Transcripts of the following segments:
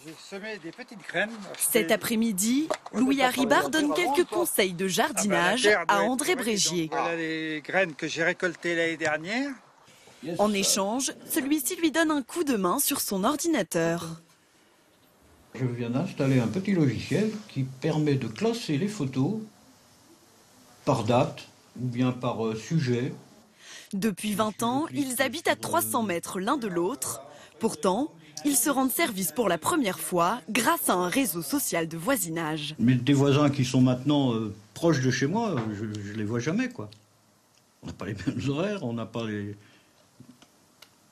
J'ai semé des petites graines. Cet après-midi, Louis Haribard donne quelques conseils de jardinage à André Brégier. Voilà les graines que j'ai récoltées l'année dernière. En échange, celui-ci lui donne un coup de main sur son ordinateur. Je viens d'installer un petit logiciel qui permet de classer les photos par date ou bien par sujet. Depuis 20 ans, ils habitent à 300 mètres l'un de l'autre. Pourtant, ils se rendent service pour la première fois grâce à un réseau social de voisinage. Mais des voisins qui sont maintenant proches de chez moi, je les vois jamais, quoi. On n'a pas les mêmes horaires, on n'a pas les...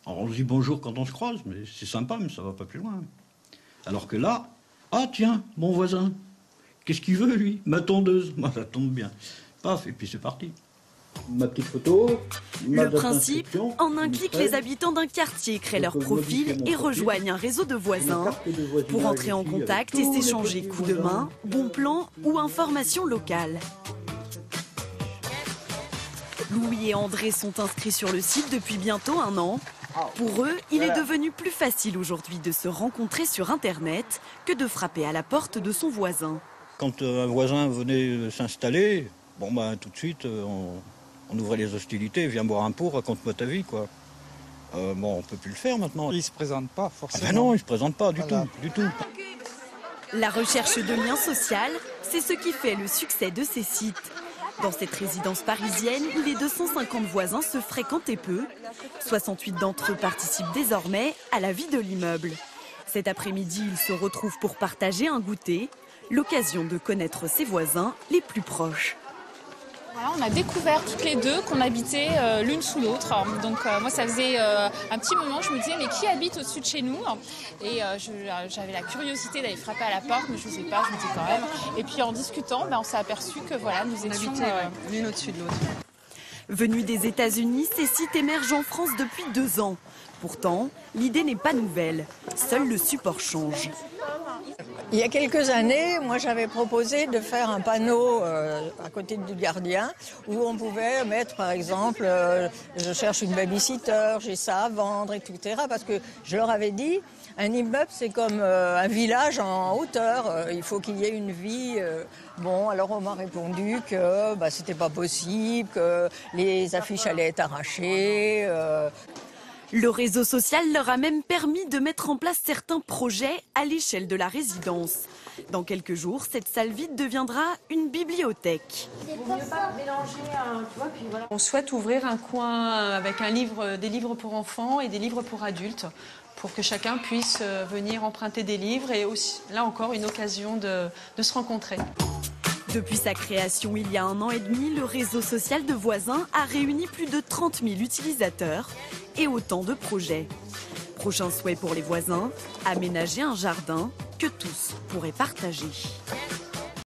Alors on se dit bonjour quand on se croise, mais c'est sympa, mais ça va pas plus loin. Alors que là, ah tiens, mon voisin, qu'est-ce qu'il veut lui? Ma tondeuse, moi ça tombe bien. Paf, et puis c'est parti. Ma petite photo. Le principe, en un clic, les habitants d'un quartier créent leur profil et rejoignent un réseau de voisins pour entrer en contact et s'échanger coups de main, bons plans ou informations locales. Louis et André sont inscrits sur le site depuis bientôt 1 an. Pour eux, il est devenu plus facile aujourd'hui de se rencontrer sur Internet que de frapper à la porte de son voisin. Quand un voisin venait s'installer, bon ben tout de suite on ouvrait les hostilités, viens boire un pot, raconte-moi ta vie, quoi. Bon, on peut plus le faire maintenant. Ils se présentent pas forcément. Ah ben non, ils se présentent pas du tout, du tout. La recherche de liens sociaux, c'est ce qui fait le succès de ces sites. Dans cette résidence parisienne, où les 250 voisins se fréquentaient peu, 68 d'entre eux participent désormais à la vie de l'immeuble. Cet après-midi, ils se retrouvent pour partager un goûter, l'occasion de connaître ses voisins les plus proches. Voilà, on a découvert toutes les deux qu'on habitait l'une sous l'autre. Donc moi ça faisait un petit moment, je me disais mais qui habite au-dessus de chez nous? Et j'avais la curiosité d'aller frapper à la porte, mais je ne sais pas, je me dis quand même. Et puis en discutant, on s'est aperçu que voilà, nous étions l'une au-dessus de l'autre. Venus des États-Unis, ces sites émergent en France depuis 2 ans. Pourtant, l'idée n'est pas nouvelle. Seul le support change. Il y a quelques années, moi j'avais proposé de faire un panneau à côté du gardien où on pouvait mettre par exemple je cherche une babysitter, j'ai ça à vendre, etc. Parce que je leur avais dit, un immeuble c'est comme un village en hauteur, il faut qu'il y ait une vie. Bon, alors on m'a répondu que c'était pas possible, que les affiches allaient être arrachées. Le réseau social leur a même permis de mettre en place certains projets à l'échelle de la résidence. Dans quelques jours, cette salle vide deviendra une bibliothèque. On souhaite ouvrir un coin avec des livres pour enfants et des livres pour adultes, pour que chacun puisse venir emprunter des livres et aussi, là encore, une occasion de se rencontrer. Depuis sa création il y a 1 an et demi, le réseau social de voisins a réuni plus de 30 000 utilisateurs et autant de projets. Prochain souhait pour les voisins, aménager un jardin que tous pourraient partager.